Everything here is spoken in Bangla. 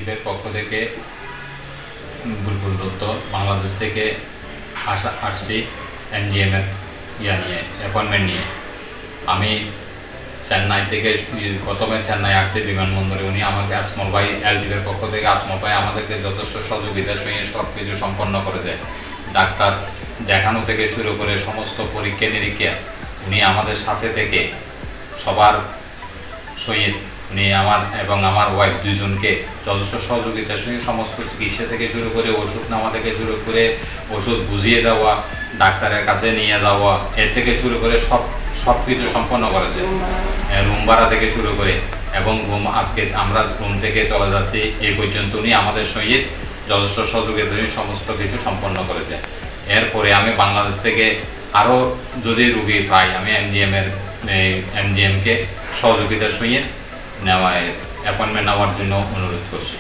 এলটিভির পক্ষ থেকে বুলবুল দত্ত বাংলাদেশ থেকে আসছি এমজিএমের নিয়ে অ্যাপয়েন্টমেন্ট নিয়ে। আমি চেন্নাই থেকে প্রথমে চেন্নাই আসছি বিমানবন্দরে। উনি আমাকে আসমল ভাই এলটিভির পক্ষ থেকে আসমল ভাই আমাদেরকে যথেষ্ট সহযোগিতার সঙ্গে সব কিছু সম্পন্ন করে যায়। ডাক্তার দেখানো থেকে শুরু করে সমস্ত পরীক্ষা নিরীক্ষা উনি আমাদের সাথে থেকে সবার সহিত উনি আমার এবং আমার ওয়াইফ দুজনকে যথেষ্ট সহযোগিতার সঙ্গে সমস্ত চিকিৎসা থেকে শুরু করে ওষুধ নেওয়া থেকে শুরু করে ওষুধ বুঝিয়ে দেওয়া, ডাক্তারের কাছে নিয়ে যাওয়া, এর থেকে শুরু করে সব কিছু সম্পন্ন করেছে। রুম ভাড়া থেকে শুরু করে এবং আজকে আমরা রুম থেকে চলে যাচ্ছি এই পর্যন্ত উনি আমাদের সহিত যথেষ্ট সহযোগিতা সমস্ত কিছু সম্পন্ন করেছে। এরপরে আমি বাংলাদেশ থেকে আরও যদি রুগী পাই আমি এমজিএমকে সহযোগিতার সহিত অ্যাপয়েন্টমেন্ট নেওয়ার জন্য অনুরোধ করছি।